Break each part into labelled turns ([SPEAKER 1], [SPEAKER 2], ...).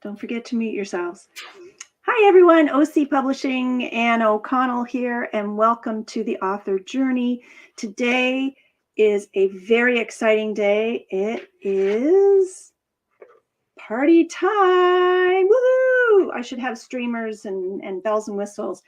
[SPEAKER 1] Don't forget to mute yourselves. Hi, everyone. OC Publishing, Anne O'Connell here, and welcome to the Author Journey. Today is a very exciting day. It is party time. Woohoo! I should have streamers and bells and whistles.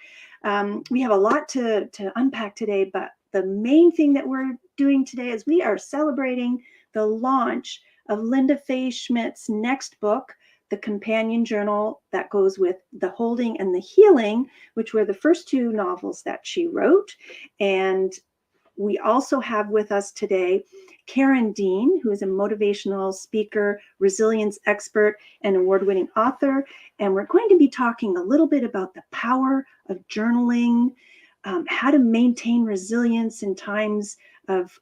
[SPEAKER 1] We have a lot to unpack today, but the main thing that we're doing today is we are celebrating the launch of Lynda Faye Schmidt's next book, the companion journal that goes with The Holding and the Healing, which were the first two novels that she wrote. And we also have with us today Karen Dean, who is a motivational speaker, resilience expert, and award-winning author. And we're going to be talking a little bit about the power of journaling, how to maintain resilience in times of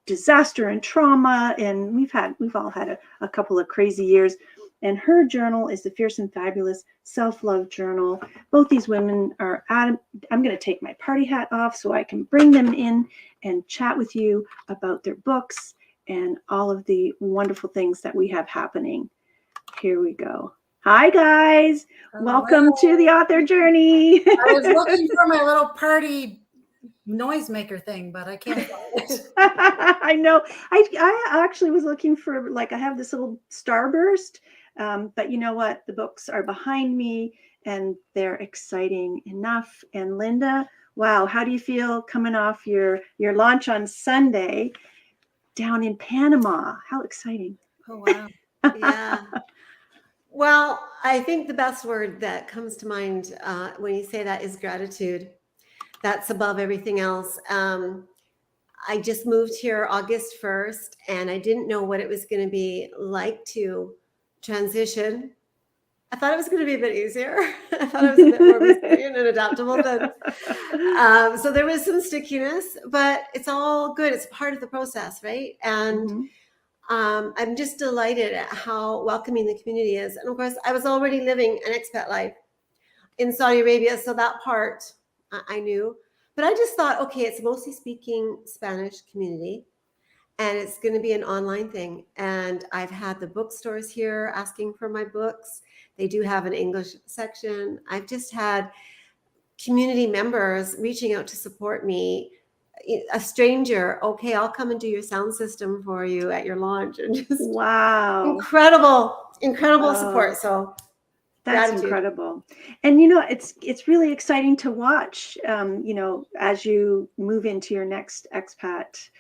[SPEAKER 1] disaster and trauma. And we've all had a couple of crazy years. And her journal is the Fierce and Fabulous Self-Love Journal. Both these women are I'm going to take my party hat off so I can bring them in and chat with you about their books and all of the wonderful things that we have happening. Here we go. Hi, guys.
[SPEAKER 2] Hello.
[SPEAKER 1] Welcome to the Author Journey.
[SPEAKER 2] I was looking for my little party noisemaker thing, but I can't find it.
[SPEAKER 1] I know. I actually was looking for, I have this little starburst. But you know what? The books are behind me and they're exciting enough. And Lynda, wow, how do you feel coming off your launch on Sunday down in Panama? How exciting.
[SPEAKER 3] Oh, wow. Yeah. Well, I think the best word that comes to mind when you say that is gratitude. That's above everything else. I just moved here August 1st, and I didn't know what it was going to be like to transition. I thought it was going to be a bit easier. I thought it was a bit more resilient and adaptable. So there was some stickiness, but it's all good. It's part of the process, right? And I'm just delighted at how welcoming the community is. And of course, I was already living an expat life in Saudi Arabia, so that part I knew. But I just thought, okay, it's mostly speaking Spanish community. And it's going to be an online thing. And I've had the bookstores here asking for my books. They do have an English section. I've just had community members reaching out to support me. A stranger, okay, I'll come and do your sound system for you at your launch. And just
[SPEAKER 1] wow,
[SPEAKER 3] incredible support. So
[SPEAKER 1] that's gratitude. Incredible. And, you know, it's really exciting to watch, you know, as you move into your next expat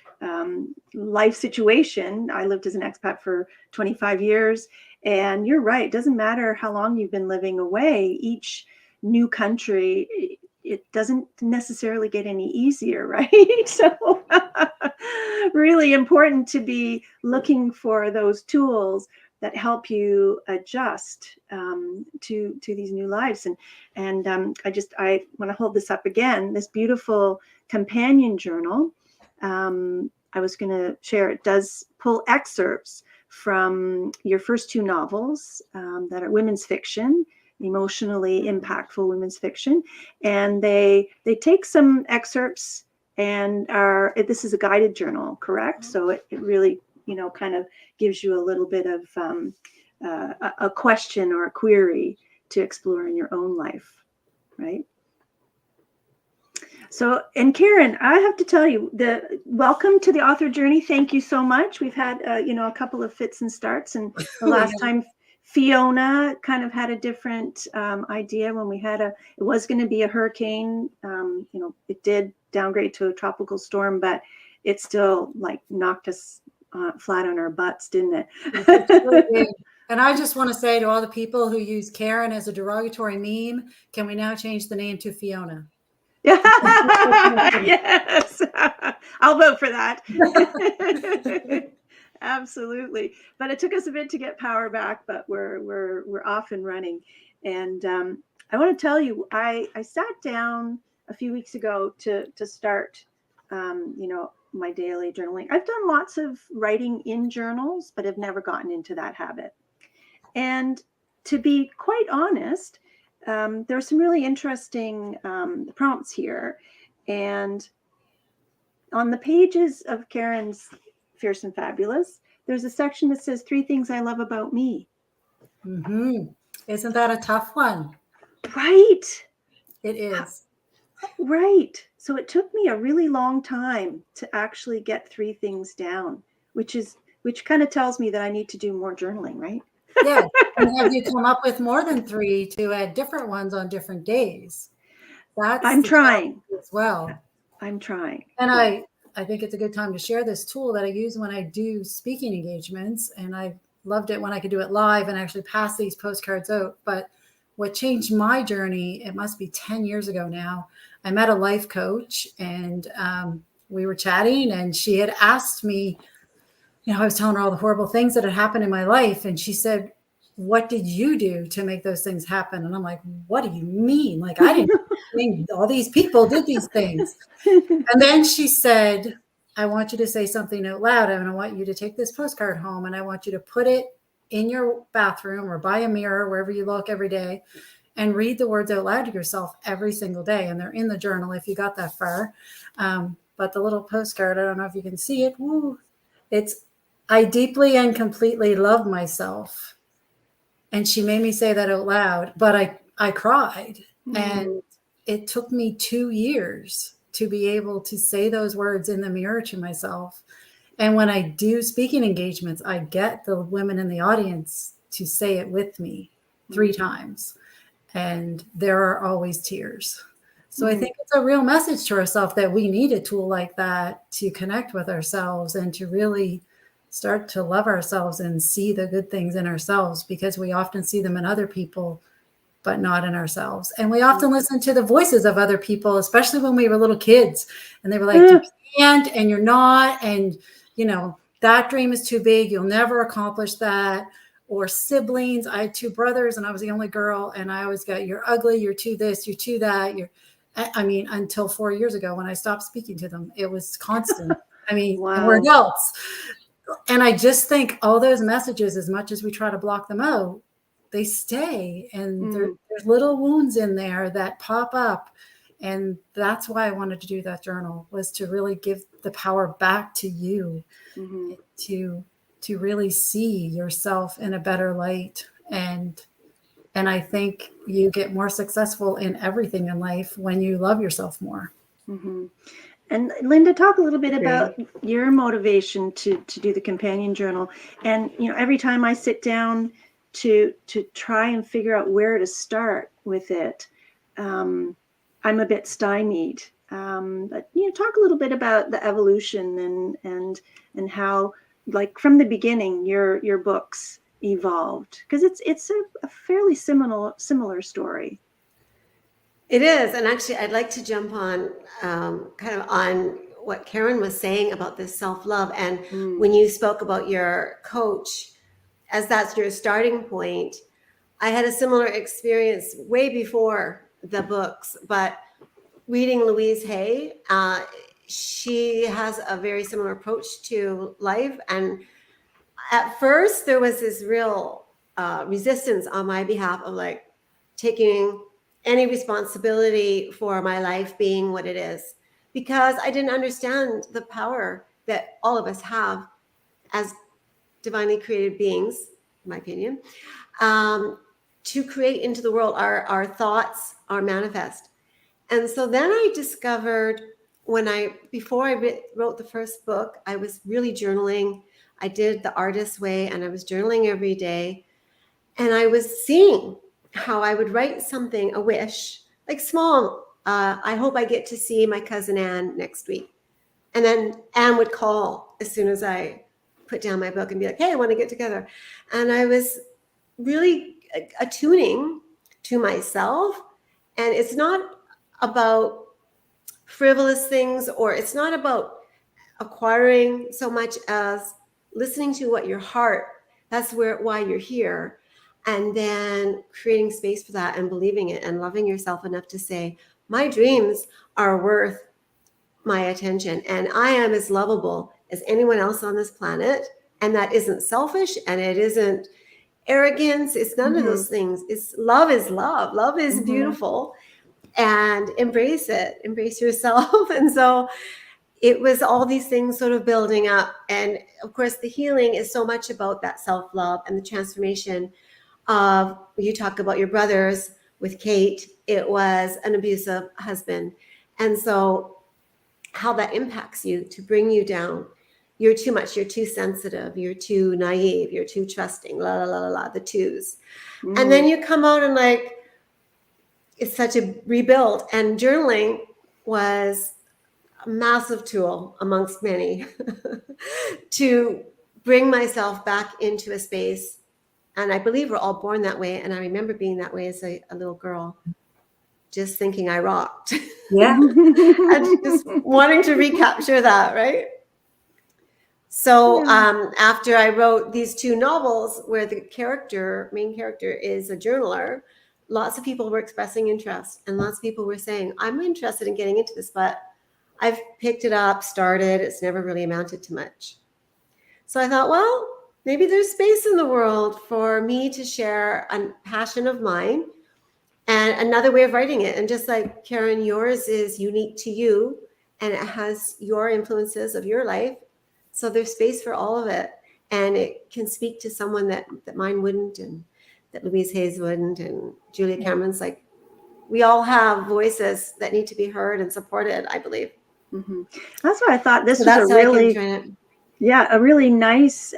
[SPEAKER 1] life situation. I lived as an expat for 25 years. And you're right. It doesn't matter how long you've been living away. Each new country, it doesn't necessarily get any easier, right? So really important to be looking for those tools that help you adjust to these new lives. And I want to hold this up again, this beautiful companion journal. I was going to share, it does pull excerpts from your first two novels that are women's fiction, emotionally impactful women's fiction. And they take some excerpts and this is a guided journal, correct? So it really, you know, kind of gives you a little bit of a question or a query to explore in your own life, right? So, and Karen, I have to tell you, welcome to the Author Journey. Thank you so much. We've had, you know, a couple of fits and starts, and the last time Fiona kind of had a different idea when we had it was going to be a hurricane. You know, it did downgrade to a tropical storm, but it still knocked us flat on our butts, didn't it?
[SPEAKER 2] And I just want to say to all the people who use Karen as a derogatory meme, can we now change the name to Fiona?
[SPEAKER 1] Yes, I'll vote for that. Absolutely. But it took us a bit to get power back, but we're off and running. And I want to tell you, I sat down a few weeks ago to start, you know, my daily journaling. I've done lots of writing in journals, but have never gotten into that habit. And to be quite honest, there's some really interesting prompts here. And on the pages of Karen's Fierce and Fabulous, there's a section that says 3 things I love about me.
[SPEAKER 2] Isn't that a tough one?
[SPEAKER 1] Right.
[SPEAKER 2] It is.
[SPEAKER 1] Right. So it took me a really long time to actually get 3 things down, which kind of tells me that I need to do more journaling, right?
[SPEAKER 2] Yeah. And have you come up with more than 3 to add different ones on different days? That's
[SPEAKER 1] I'm
[SPEAKER 2] the
[SPEAKER 1] trying.
[SPEAKER 2] challenge as well.
[SPEAKER 1] I'm trying.
[SPEAKER 2] And
[SPEAKER 1] Yeah.
[SPEAKER 2] I think it's a good time to share this tool that I use when I do speaking engagements. And I loved it when I could do it live and actually pass these postcards out. But what changed my journey, it must be 10 years ago now. I met a life coach and we were chatting, and she had asked me, I was telling her all the horrible things that had happened in my life. And she said, what did you do to make those things happen? And I'm like, what do you mean? Like, I didn't think all these people did these things. And then she said, I want you to say something out loud, and I want you to take this postcard home, and I want you to put it in your bathroom or by a mirror, wherever you look every day, and read the words out loud to yourself every single day. And they're in the journal if you got that far. But the little postcard, I don't know if you can see it. Woo, it's, I deeply and completely love myself. And she made me say that out loud, but I cried. And it took me 2 years to be able to say those words in the mirror to myself. And when I do speaking engagements, I get the women in the audience to say it with me 3 times. And there are always tears. So I think it's a real message to ourselves that we need a tool like that to connect with ourselves and to really start to love ourselves and see the good things in ourselves, because we often see them in other people, but not in ourselves. And we often listen to the voices of other people, especially when we were little kids, and they were like, you can't, and you're not. And, that dream is too big. You'll never accomplish that. Or siblings. I had 2 brothers and I was the only girl. And I always got, you're ugly. You're too this, you're too that. Until 4 years ago, when I stopped speaking to them, it was constant.
[SPEAKER 1] Wow.
[SPEAKER 2] And we're adults. And I just think all those messages, as much as we try to block them out, they stay. And there's little wounds in there that pop up. And that's why I wanted to do that journal, was to really give the power back to you, to really see yourself in a better light. And I think you get more successful in everything in life when you love yourself more.
[SPEAKER 1] And Lynda, talk a little bit about your motivation to do the companion journal. And, every time I sit down to try and figure out where to start with it, I'm a bit stymied. But, talk a little bit about the evolution and how, like, from the beginning, your books evolved, because it's a fairly similar story.
[SPEAKER 3] It is. And actually, I'd like to jump on kind of on what Karen was saying about this self-love. And when you spoke about your coach, as that's your starting point, I had a similar experience way before the books, but reading Louise Hay, she has a very similar approach to life. And at first, there was this real resistance on my behalf of like taking any responsibility for my life being what it is, because I didn't understand the power that all of us have as divinely created beings, in my opinion, to create into the world. Our thoughts are manifest. And so then I discovered before I wrote the first book, I was really journaling. I did the artist's way, and I was journaling every day. And I was seeing how I would write something, a wish, like small. I hope I get to see my cousin Anne next week. And then Anne would call as soon as I put down my book and be like, hey, I want to get together. And I was really attuning to myself. And it's not about frivolous things, or it's not about acquiring so much as listening to what your heart, that's why you're here. And then creating space for that and believing it and loving yourself enough to say, my dreams are worth my attention. And I am as lovable as anyone else on this planet. And that isn't selfish, and it isn't arrogance. It's none of those things. It's love is love. Love is beautiful. And embrace it. Embrace yourself. And so it was all these things sort of building up. And of course, the healing is so much about that self-love and the transformation of, you talk about your brothers with Kate, it was an abusive husband. And so how that impacts you to bring you down. You're too much, you're too sensitive, you're too naive, you're too trusting, la, la, la, la, la, the twos. And then you come out and like, it's such a rebuild. And journaling was a massive tool amongst many to bring myself back into a space. And I believe we're all born that way. And I remember being that way as a little girl, just thinking I rocked.
[SPEAKER 2] Yeah.
[SPEAKER 3] And just wanting to recapture that, right? So after I wrote these two novels where the main character is a journaler, lots of people were expressing interest and lots of people were saying, I'm interested in getting into this, but I've picked it up, started, it's never really amounted to much. So I thought, well, maybe there's space in the world for me to share a passion of mine and another way of writing it. And just like Karen, yours is unique to you and it has your influences of your life. So there's space for all of it. And it can speak to someone that mine wouldn't, and that Louise Hayes wouldn't, and Julia Cameron's. Like, we all have voices that need to be heard and supported, I believe.
[SPEAKER 1] Mm-hmm. That's what I thought. This
[SPEAKER 3] So
[SPEAKER 1] was
[SPEAKER 3] that's
[SPEAKER 1] a really nice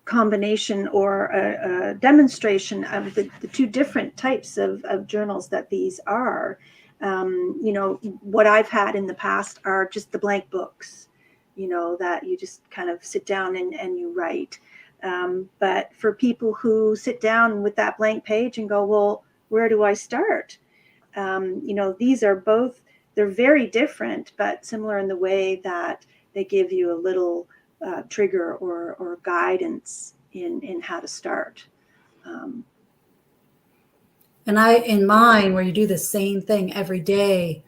[SPEAKER 1] combination or a demonstration of the two different types of journals that these are. You know, what I've had in the past are just the blank books, you know, that you just kind of sit down and you write. But for people who sit down with that blank page and go, well, where do I start? You know, these are both, they're very different, but similar in the way that they give you a little trigger or guidance in how to start.
[SPEAKER 2] And in mine, where you do the same thing every day,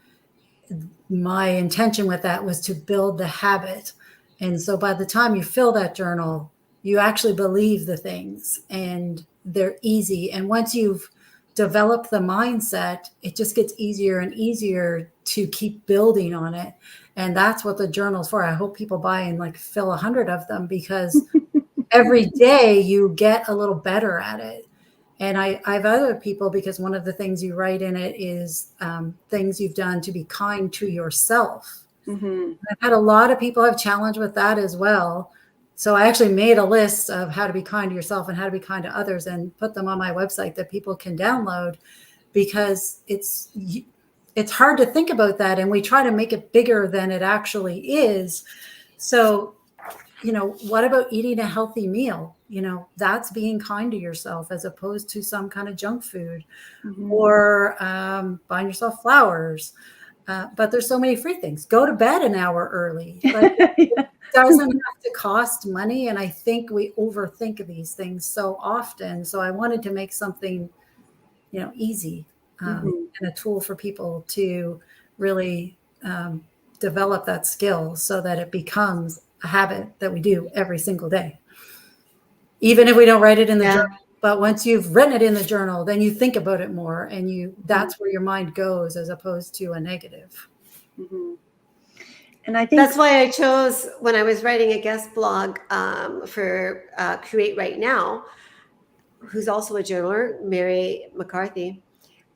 [SPEAKER 2] my intention with that was to build the habit. And so by the time you fill that journal, you actually believe the things and they're easy. And once you've developed the mindset, it just gets easier and easier to keep building on it. And that's what the journal's for. I hope people buy and like fill 100 of them, because every day you get a little better at it. And I have other people, because one of the things you write in it is things you've done to be kind to yourself.
[SPEAKER 1] Mm-hmm.
[SPEAKER 2] I've had a lot of people have challenged with that as well. So I actually made a list of how to be kind to yourself and how to be kind to others and put them on my website that people can download, because it's hard to think about that. And we try to make it bigger than it actually is. So, you know, what about eating a healthy meal? You know, that's being kind to yourself as opposed to some kind of junk food, mm-hmm. or buying yourself flowers. But there's so many free things. Go to bed an hour early. Like, it doesn't have to cost money. And I think we overthink these things so often. So I wanted to make something, you know, easy and a tool for people to really develop that skill so that it becomes a habit that we do every single day. Even if we don't write it in the journal, but once you've written it in the journal, then you think about it more, and that's where your mind goes as opposed to a negative.
[SPEAKER 1] Mm-hmm. And I think
[SPEAKER 3] that's why I chose, when I was writing a guest blog for Create Right Now, who's also a journaler, Mary McCarthy,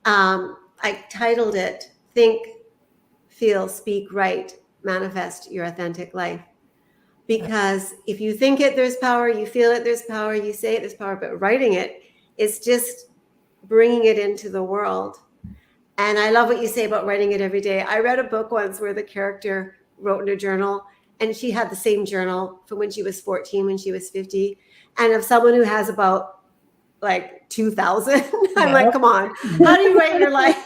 [SPEAKER 3] I titled it Think, Feel, Speak, Write, Manifest Your Authentic Life. Because if you think it, there's power, you feel it, there's power, you say it, there's power, but writing it is just bringing it into the world. And I love what you say about writing it every day. I read a book once where the character wrote in a journal, and she had the same journal from when she was 14, when she was 50. And of someone who has about like 2,000, I'm like, come on, how do you write your life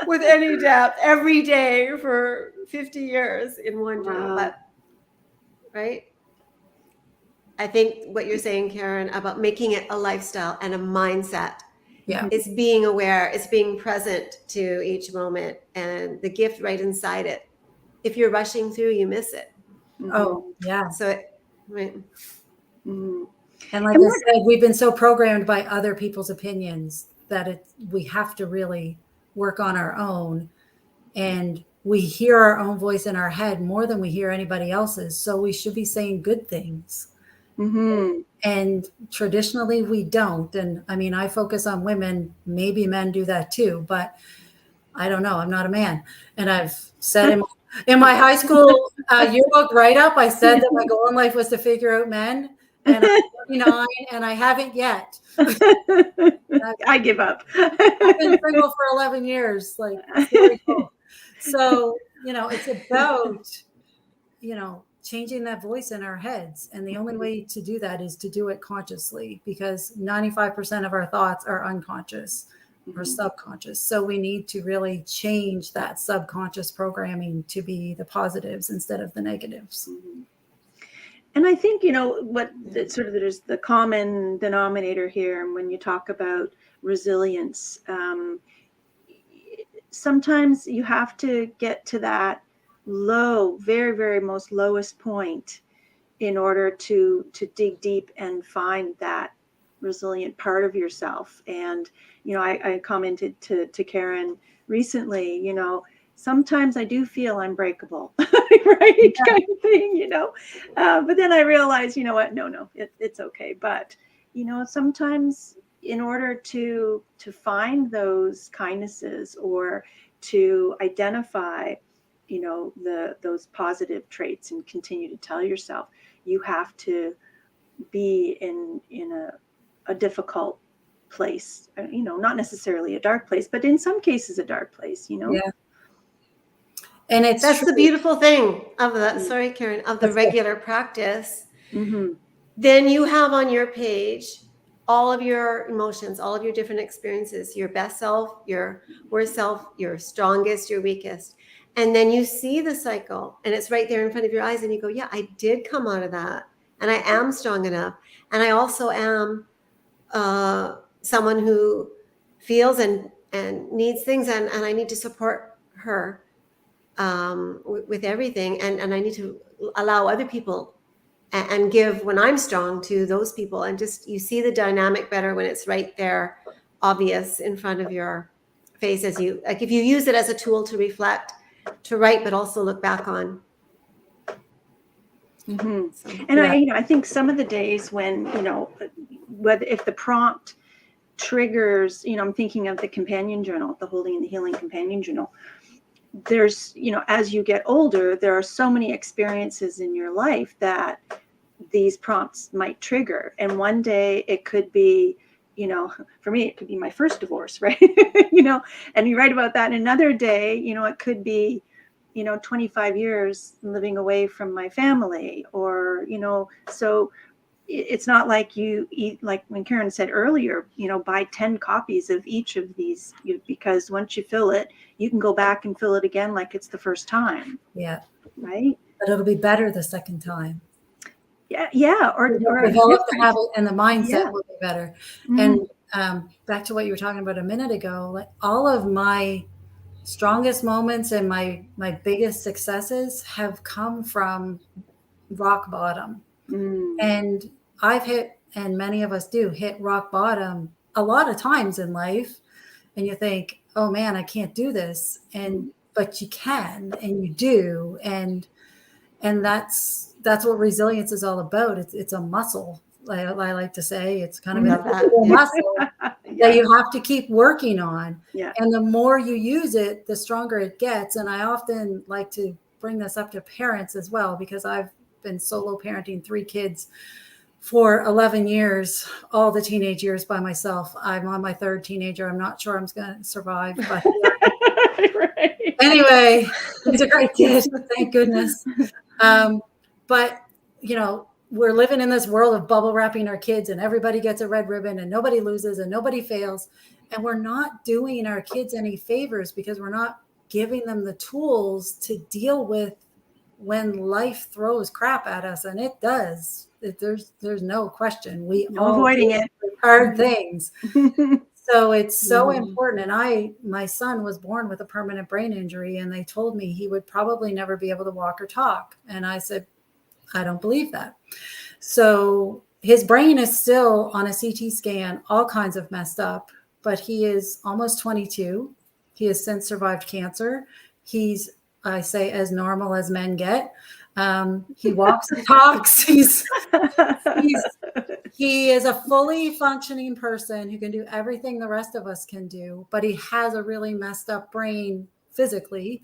[SPEAKER 3] with any depth every day for 50 years in one journal? But right? I think what you're saying, Karen, about making it a lifestyle and a mindset.
[SPEAKER 2] Yeah.
[SPEAKER 3] It's being aware, it's being present to each moment, and the gift right inside it. If you're rushing through, you miss it.
[SPEAKER 2] Oh, yeah.
[SPEAKER 3] So, right.
[SPEAKER 2] Mm-hmm. And like I said, we've been so programmed by other people's opinions that we have to really work on our own. And we hear our own voice in our head more than we hear anybody else's. So we should be saying good things.
[SPEAKER 1] Mm-hmm.
[SPEAKER 2] And traditionally we don't. And I mean, I focus on women, maybe men do that too, but I don't know. I'm not a man. And I've said in my high school yearbook write-up, I said that my goal in life was to figure out men. And I'm 39 and I haven't yet.
[SPEAKER 1] I give up.
[SPEAKER 2] I've been single for 11 years. Like, very cool. So, it's about, changing that voice in our heads. And the only way to do that is to do it consciously, because 95% of our thoughts are unconscious or subconscious. So we need to really change that subconscious programming to be the positives instead of the negatives.
[SPEAKER 1] And I think, what there's the common denominator here. And when you talk about resilience, sometimes you have to get to that low, very, very most lowest point in order to dig deep and find that resilient part of yourself. And, I commented to Karen recently, sometimes I do feel unbreakable, right? Yeah. Kind of thing, but then I realized, you know what? No, it's okay. But, sometimes in order to find those kindnesses or to identify, those positive traits and continue to tell yourself, you have to be in a difficult place, not necessarily a dark place, but in some cases a dark place,
[SPEAKER 2] Yeah. And
[SPEAKER 3] that's the beautiful thing of the,
[SPEAKER 1] Mm-hmm.
[SPEAKER 3] sorry, Karen, of the regular practice.
[SPEAKER 1] Mm-hmm.
[SPEAKER 3] Then you have on your page all of your emotions, all of your different experiences, your best self, your worst self, your strongest, your weakest. And then you see the cycle and it's right there in front of your eyes and you go, yeah, I did come out of that and I am strong enough. And I also am someone who feels and needs things and I need to support her with everything. And I need to allow other people and give when I'm strong to those people. And just, you see the dynamic better when it's right there, obvious in front of your face, as you, like, if you use it as a tool to reflect, to write, but also look back on.
[SPEAKER 1] Mm-hmm. So, and I think some of the days when, whether if the prompt triggers, I'm thinking of the companion journal, the Holding and the Healing companion journal. There's, as you get older, there are so many experiences in your life that these prompts might trigger. And one day it could be, for me, it could be my first divorce, right? And you write about that. And another day, it could be, 25 years living away from my family, or, so it's not like you eat, like when Karen said earlier, buy 10 copies of each of these, because once you fill it, you can go back and fill it again like it's the first time.
[SPEAKER 2] Yeah.
[SPEAKER 1] Right.
[SPEAKER 2] But it'll be better the second time.
[SPEAKER 1] Yeah. Or
[SPEAKER 2] develop the habit and the mindset will be better.
[SPEAKER 1] Mm-hmm.
[SPEAKER 2] And back to what you were talking about a minute ago, like all of my strongest moments and my biggest successes have come from rock bottom. And I've hit, and many of us do hit rock bottom a lot of times in life. And you think, oh man, I can't do this. But you can, and you do. And that's what resilience is all about. It's a muscle. I like to say it's kind of an invisible muscle that you have to keep working on.
[SPEAKER 1] Yeah.
[SPEAKER 2] And the more you use it, the stronger it gets. And I often like to bring this up to parents as well, because I've been solo parenting 3 kids for 11 years, all the teenage years by myself. I'm on my 3rd teenager. I'm not sure I'm going to survive, but right. Anyway, he's a great kid. Thank goodness. But we're living in this world of bubble wrapping our kids, and everybody gets a red ribbon and nobody loses and nobody fails. And we're not doing our kids any favors, because we're not giving them the tools to deal with when life throws crap at us. And it does. There's no question. We
[SPEAKER 1] all avoiding it.
[SPEAKER 2] Hard things. So it's so important. And my son was born with a permanent brain injury, and they told me he would probably never be able to walk or talk. And I said, I don't believe that. So his brain is still on a CT scan, all kinds of messed up, but he is almost 22. He has since survived cancer. He's, I say, as normal as men get. He walks and talks. He is a fully functioning person who can do everything the rest of us can do, but he has a really messed up brain physically.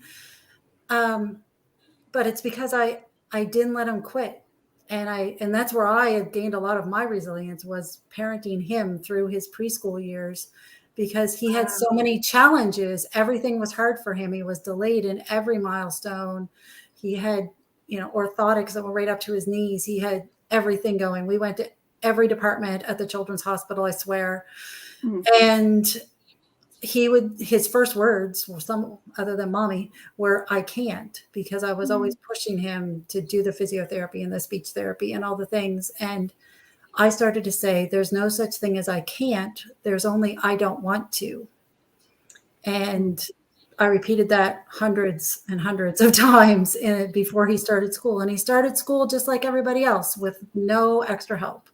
[SPEAKER 2] But it's because I didn't let him quit. And that's where I had gained a lot of my resilience, was parenting him through his preschool years, because he had so many challenges. Everything was hard for him. He was delayed in every milestone. He had, orthotics that were right up to his knees. He had everything going. We went to every department at the children's hospital, I swear. Mm-hmm. And his first words were some other than mommy were, I can't, because I was always pushing him to do the physiotherapy and the speech therapy and all the things. And I started to say, there's no such thing as I can't. There's only I don't want to. And I repeated that hundreds and hundreds of times before he started school. And he started school just like everybody else, with no extra help.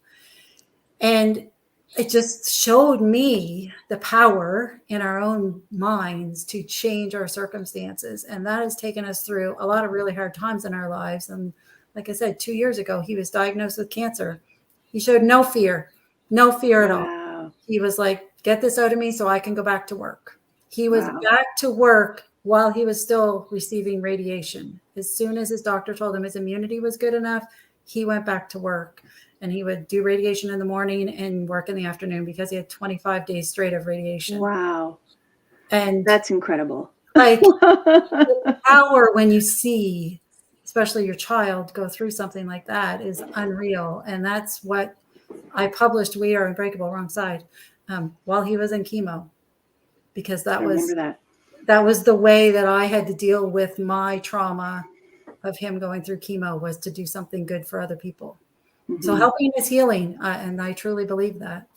[SPEAKER 2] And it just showed me the power in our own minds to change our circumstances. And that has taken us through a lot of really hard times in our lives. And like I said, 2 years ago, he was diagnosed with cancer. He showed no fear at all. He was like, get this out of me so I can go back to work. He was back to work while he was still receiving radiation. As soon as his doctor told him his immunity was good enough, he went back to work. And he would do radiation in the morning and work in the afternoon, because he had 25 days straight of radiation.
[SPEAKER 1] Wow.
[SPEAKER 2] And
[SPEAKER 1] that's incredible.
[SPEAKER 2] Like the power when you see, especially your child, go through something like that is unreal. And that's what I published We Are Unbreakable, wrong side, while he was in chemo, because that was the way that I had to deal with my trauma of him going through chemo, was to do something good for other people. Mm-hmm. So helping is healing, and I truly believe that.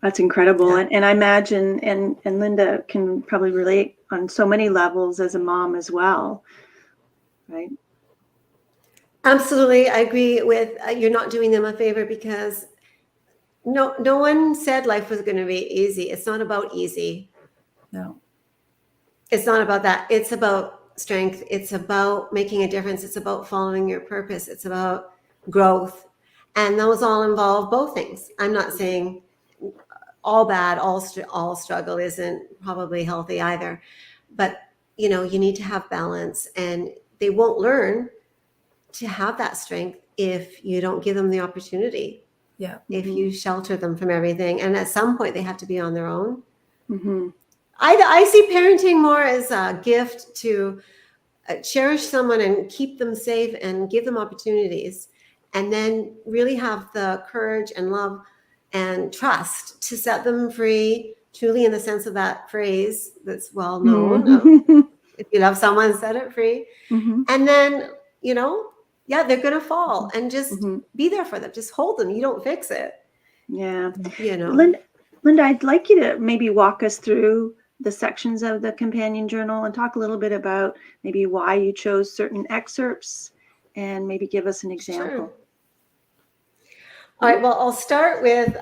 [SPEAKER 1] That's incredible. Yeah. And I imagine, and Lynda can probably relate on so many levels as a mom as well, right?
[SPEAKER 3] Absolutely. I agree with you're not doing them a favor, because no one said life was going to be easy. It's not about easy.
[SPEAKER 2] No.
[SPEAKER 3] It's not about that. It's about strength. It's about making a difference. It's about following your purpose. It's about growth. And those all involve both things. I'm not saying all bad, all struggle isn't probably healthy either. But, you need to have balance, and they won't learn to have that strength if you don't give them the opportunity.
[SPEAKER 2] Yeah.
[SPEAKER 3] If you shelter them from everything. And at some point they have to be on their own.
[SPEAKER 1] Mm-hmm.
[SPEAKER 3] I see parenting more as a gift to cherish someone and keep them safe and give them opportunities, and then really have the courage and love and trust to set them free, truly in the sense of that phrase that's well known.
[SPEAKER 1] Mm-hmm.
[SPEAKER 3] If you love someone, set it free.
[SPEAKER 1] Mm-hmm.
[SPEAKER 3] And then, they're going to fall, and just be there for them. Just hold them. You don't fix it.
[SPEAKER 1] Yeah.
[SPEAKER 3] Lynda,
[SPEAKER 1] I'd like you to maybe walk us through the sections of the companion journal and talk a little bit about maybe why you chose certain excerpts, and maybe give us an example.
[SPEAKER 3] Sure. All right. Well, I'll start with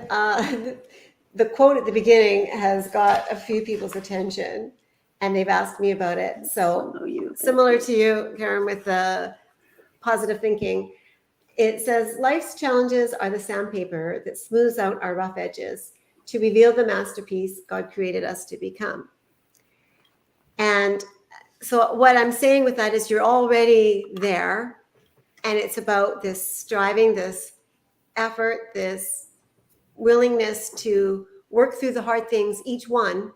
[SPEAKER 3] the quote at the beginning has got a few people's attention, and they've asked me about it. So similar to you, Karen, with the positive thinking, it says, life's challenges are the sandpaper that smooths out our rough edges to reveal the masterpiece God created us to become. And so what I'm saying with that is you're already there, and it's about this striving, this effort, this willingness to work through the hard things. Each one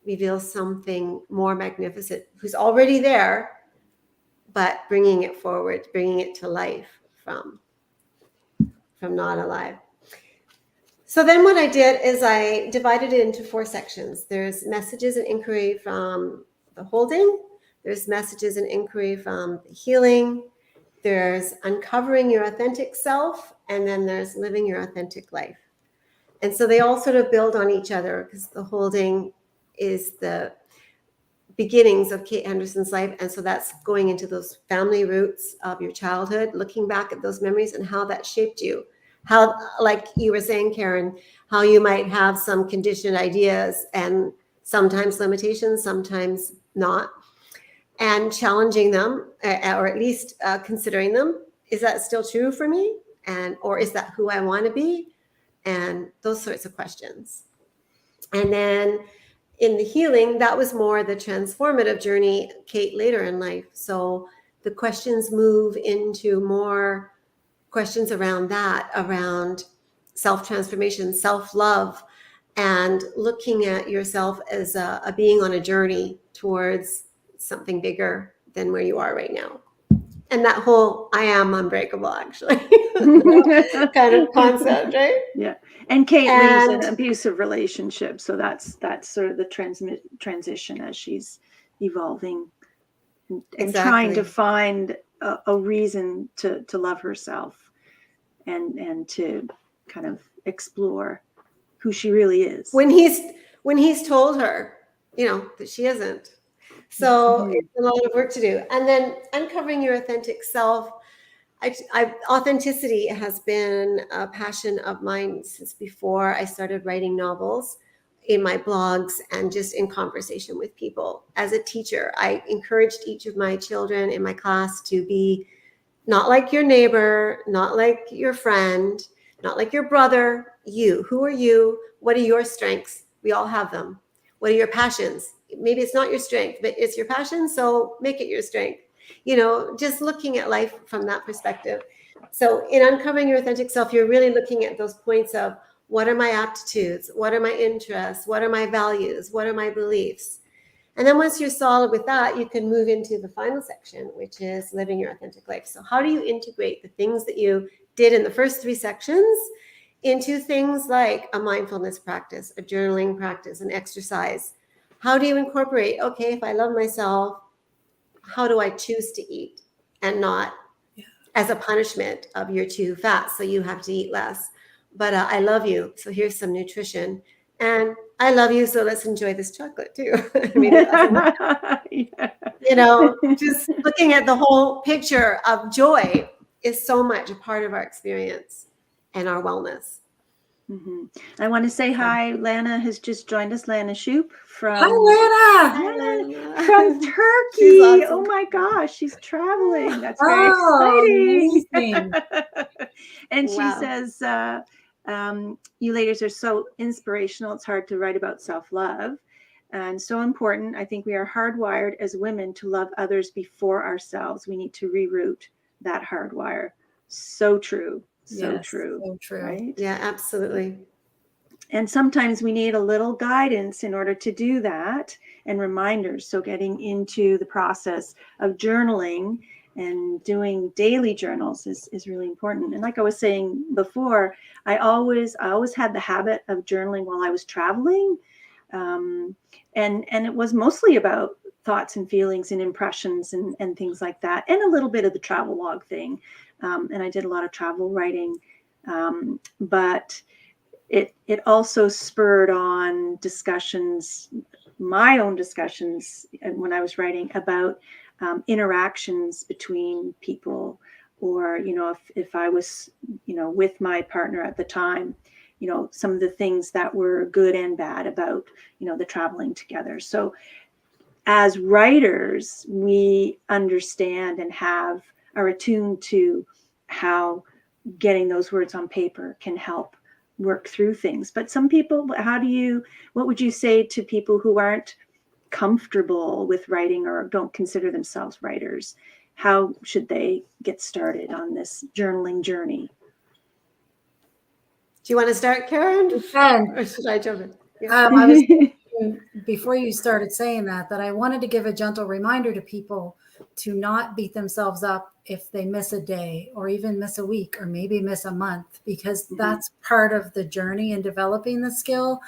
[SPEAKER 3] reveals something more magnificent, who's already there, but bringing it forward, bringing it to life from not alive. So then what I did is I divided it into 4 sections. There's messages and inquiry from the holding. There's messages and inquiry from the healing. There's uncovering your authentic self. And then there's living your authentic life. And so they all sort of build on each other, because the holding is the beginnings of Kate Henderson's life. And so that's going into those family roots of your childhood, looking back at those memories and how that shaped you. How, like you were saying, Karen, how you might have some conditioned ideas and sometimes limitations, sometimes not. and challenging them, or at least considering them. Is that still true for me? Or is that who I want to be? And those sorts of questions. And then in the healing, that was more the transformative journey, Kate, later in life. So the questions move into more questions around that, around self-transformation, self-love, and looking at yourself as a being on a journey towards something bigger than where you are right now. And that whole I am unbreakable, actually, kind of concept, right?
[SPEAKER 1] Yeah. And Kate leaves an abusive relationship. So that's sort of the transition as she's evolving and trying to find a reason to love herself and to kind of explore who she really is.
[SPEAKER 3] When he's told her, that she isn't. So it's a lot of work to do. And then uncovering your authentic self. Authenticity has been a passion of mine since before I started writing novels, in my blogs and just in conversation with people. As a teacher, I encouraged each of my children in my class to be not like your neighbor, not like your friend, not like your brother. You. Who are you? What are your strengths? We all have them. What are your passions? Maybe it's not your strength, but it's your passion, so make it your strength. Just looking at life from that perspective. So in uncovering your authentic self, you're really looking at those points of, what are my aptitudes? What are my interests? What are my values? What are my beliefs? And then once you're solid with that, you can move into the final section, which is living your authentic life. So how do you integrate the things that you did in the first 3 sections into things like a mindfulness practice, a journaling practice, an exercise? How do you incorporate, okay, if I love myself, how do I choose to eat and not as a punishment of you're too fat, so you have to eat less? But I love you, so here's some nutrition. And I love you, so let's enjoy this chocolate too. Just looking at the whole picture of joy is so much a part of our experience and our wellness.
[SPEAKER 1] Mm-hmm. I want to say hi. Lana has just joined us. Lana Shoop from from Turkey. Awesome. Oh my gosh, she's traveling. That's very exciting. And she says, you ladies are so inspirational. It's hard to write about self-love and so important. I think we are hardwired as women to love others before ourselves. We need to reroute that hardwire. So true. So true. Right?
[SPEAKER 3] Yeah, absolutely.
[SPEAKER 1] And sometimes we need a little guidance in order to do that and reminders. So getting into the process of journaling and doing daily journals is really important. And like I was saying before, I always had the habit of journaling while I was traveling. And it was mostly about thoughts and feelings and impressions and things like that, and a little bit of the travel log thing. And I did a lot of travel writing, but it also spurred on discussions, my own discussions when I was writing about interactions between people, or, if I was, with my partner at the time, some of the things that were good and bad about, the traveling together. So as writers, we understand and are attuned to how getting those words on paper can help work through things. But some people, what would you say to people who aren't comfortable with writing or don't consider themselves writers? How should they get started on this journaling journey?
[SPEAKER 3] Do you want to start, Karen? Or should I jump in?
[SPEAKER 2] Yeah. I was thinking, before you started saying that I wanted to give a gentle reminder to people to not beat themselves up if they miss a day or even miss a week or maybe miss a month, because that's part of the journey in developing the skill,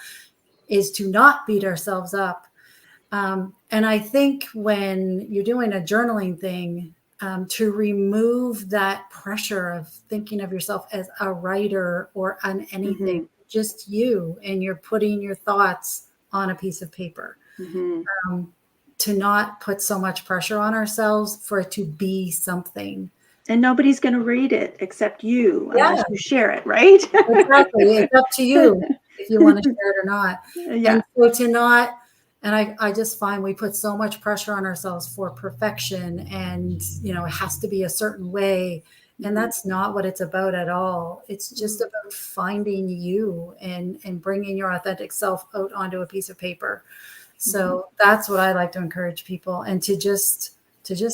[SPEAKER 2] is to not beat ourselves up. And I think when you're doing a journaling thing, to remove that pressure of thinking of yourself as a writer or on anything, just you, and you're putting your thoughts on a piece of paper. To not put so much pressure on ourselves for it to be something.
[SPEAKER 1] And nobody's going to read it except you, unless you share it, right?
[SPEAKER 2] Exactly. It's up to you if you want to share it or not. And so to not And I just find we put so much pressure on ourselves for perfection, and, it has to be a certain way. And that's not what it's about at all. It's just about finding you and bringing your authentic self out onto a piece of paper. So that's what I like to encourage people, and to just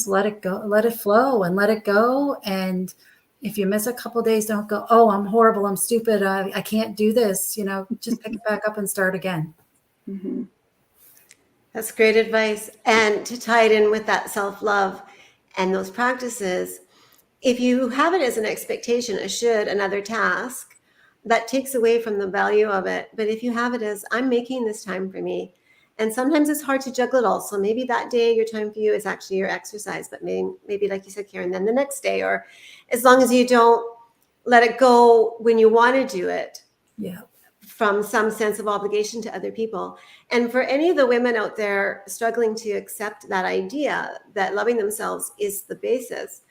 [SPEAKER 2] let it go, let it flow and let it go. And if you miss a couple of days, don't go, oh, I'm horrible, I'm stupid, I can't do this. Just pick it back up and start again.
[SPEAKER 1] Mm-hmm.
[SPEAKER 3] That's great advice. And to tie it in with that self-love and those practices, if you have it as an expectation, a should, another task, that takes away from the value of it. But if you have it as, I'm making this time for me, and sometimes it's hard to juggle it all. So maybe that day your time for you is actually your exercise, but maybe like you said, Karen, then the next day, or as long as you don't let it go when you want to do it.
[SPEAKER 2] Yeah.
[SPEAKER 3] From some sense of obligation to other people. And for any of the women out there struggling to accept that idea that loving themselves is the basis,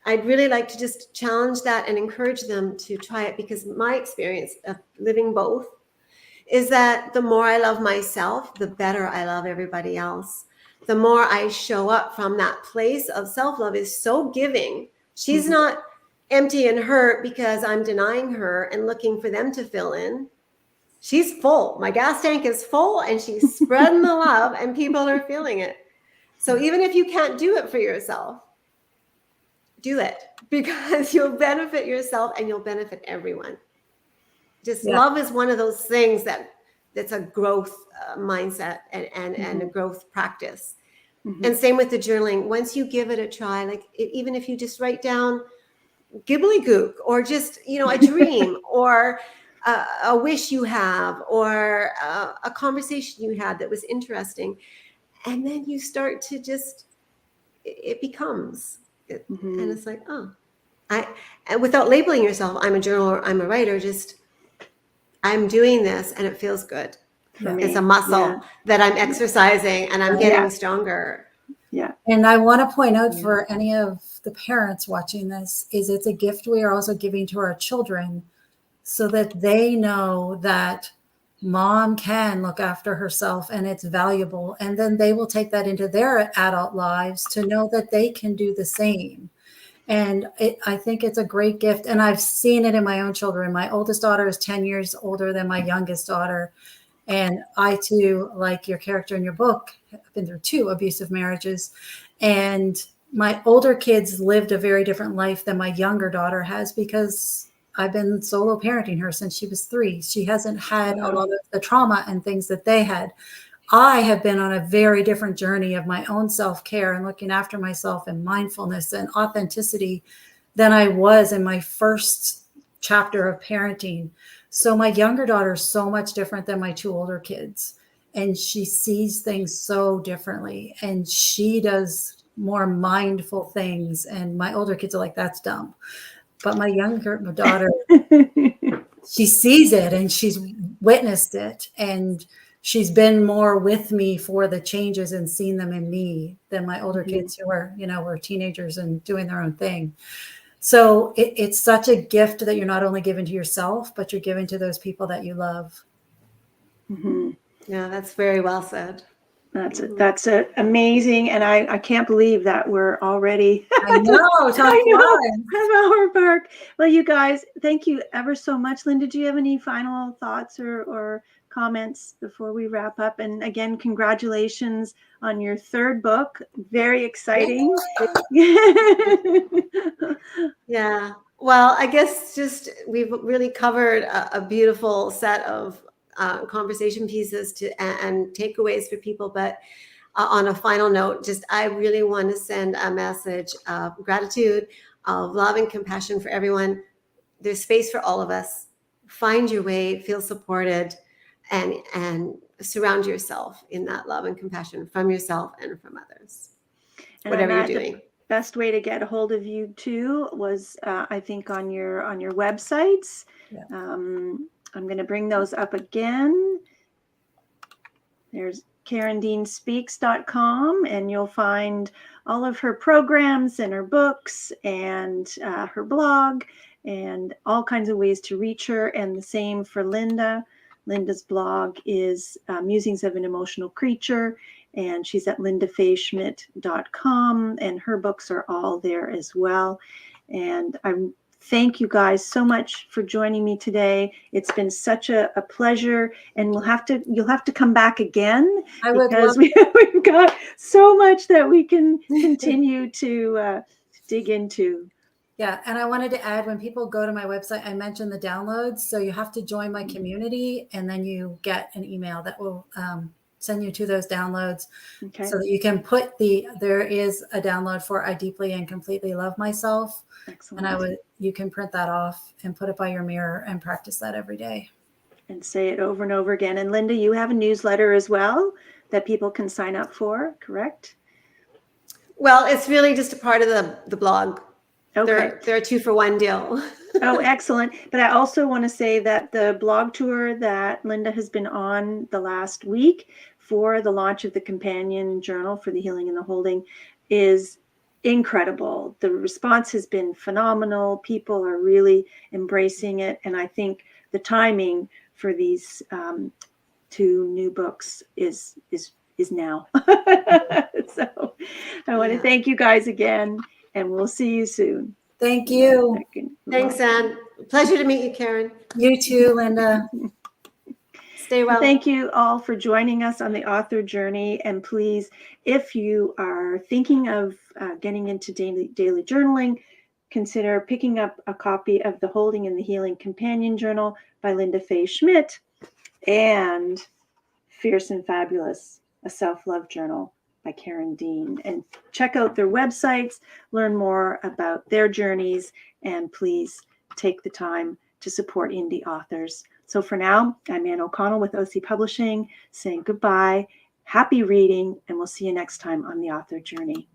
[SPEAKER 3] I'd really like to just challenge that and encourage them to try it, because my experience of living both is that the more I love myself, the better I love everybody else. The more I show up from that place of self-love is so giving. She's not empty and hurt because I'm denying her and looking for them to fill in. She's full. My gas tank is full, and she's spreading the love, and people are feeling it. So even if you can't do it for yourself, do it, because you'll benefit yourself and you'll benefit everyone. Just love is one of those things that's a growth mindset and a growth practice. And same with the journaling. Once you give it a try, like even if you just write down gibbly-gook, or just, a dream, or a wish you have, or a conversation you had that was interesting, and then you start to just, it becomes, and it's like, oh, and without labeling yourself, I'm a journaler, I'm a writer, just, I'm doing this and it feels good. It's a muscle that I'm exercising, and I'm getting stronger.
[SPEAKER 1] Yeah.
[SPEAKER 2] And I want to point out for any of the parents watching this, is it's a gift we are also giving to our children, so that they know that mom can look after herself and it's valuable. And then they will take that into their adult lives to know that they can do the same. And I think it's a great gift. And I've seen it in my own children. My oldest daughter is 10 years older than my youngest daughter. And I too, like your character in your book, have been through 2 abusive marriages. And my older kids lived a very different life than my younger daughter has, because I've been solo parenting her since she was 3. She hasn't had a lot of the trauma and things that they had. I have been on a very different journey of my own self-care and looking after myself and mindfulness and authenticity than I was in my first chapter of parenting. So my younger daughter is so much different than my 2 older kids, and she sees things so differently, and she does more mindful things. And my older kids are like, that's dumb. But my younger daughter, she sees it and she's witnessed it, and she's been more with me for the changes and seen them in me than my older kids who are, were teenagers and doing their own thing. So it's such a gift that you're not only giving to yourself, but you're giving to those people that you love.
[SPEAKER 3] Yeah, that's very well said.
[SPEAKER 1] That's amazing, and I can't believe that we're already
[SPEAKER 2] I know,
[SPEAKER 1] half-hour mark. Well, you guys, thank you ever so much. Lynda, do you have any final thoughts or comments before we wrap up? And again, congratulations on your 3rd book. Very exciting.
[SPEAKER 3] Yeah. Well, I guess just we've really covered a beautiful set of conversation pieces and takeaways for people. But on a final note, just I really want to send a message of gratitude, of love and compassion for everyone. There's space for all of us. Find your way, feel supported, and surround yourself in that love and compassion from yourself and from others, whatever you're doing.
[SPEAKER 1] Best way to get a hold of you too was I think on your websites. I'm going to bring those up again. There's KarenDeanSpeaks.com, and you'll find all of her programs and her books and her blog and all kinds of ways to reach her, and the same for Lynda. Lynda's blog is Musings of an Emotional Creature, and she's at lyndafayeschmidt.com, and her books are all there as well. And I thank you guys so much for joining me today. It's been such a pleasure, and you'll have to come back again,
[SPEAKER 2] I would
[SPEAKER 1] because
[SPEAKER 2] love
[SPEAKER 1] we've got so much that we can continue to dig into.
[SPEAKER 2] Yeah, and I wanted to add, when people go to my website, I mentioned the downloads. So you have to join my community, and then you get an email that will send you to those downloads.
[SPEAKER 1] Okay.
[SPEAKER 2] So that you can put there is a download for I Deeply and Completely Love Myself.
[SPEAKER 1] Excellent.
[SPEAKER 2] And you can print that off and put it by your mirror and practice that every day.
[SPEAKER 1] And say it over and over again. And Lynda, you have a newsletter as well that people can sign up for, correct?
[SPEAKER 3] Well, it's really just a part of the blog.
[SPEAKER 1] Okay.
[SPEAKER 3] They're a 2-for-1 deal.
[SPEAKER 1] Oh, excellent. But I also want to say that the blog tour that Lynda has been on the last week for the launch of the companion journal for the Healing and the Holding is incredible. The response has been phenomenal. People are really embracing it. And I think the timing for these 2 new books is now. So I want to thank you guys again, and we'll see you soon.
[SPEAKER 2] Thank you.
[SPEAKER 3] Thanks, Anne. Pleasure to meet you, Karen.
[SPEAKER 2] You too, Lynda.
[SPEAKER 3] Stay well.
[SPEAKER 1] Thank you all for joining us on the author journey. And please, if you are thinking of getting into daily journaling, consider picking up a copy of The Holding and the Healing Companion Journal by Lynda Faye Schmidt, and Fierce and Fabulous, a self-love journal by Karen Dean. And check out their websites, learn more about their journeys, and please take the time to support indie authors. So for now, I'm Ann O'Connell with OC Publishing, saying goodbye, happy reading, and we'll see you next time on the author journey.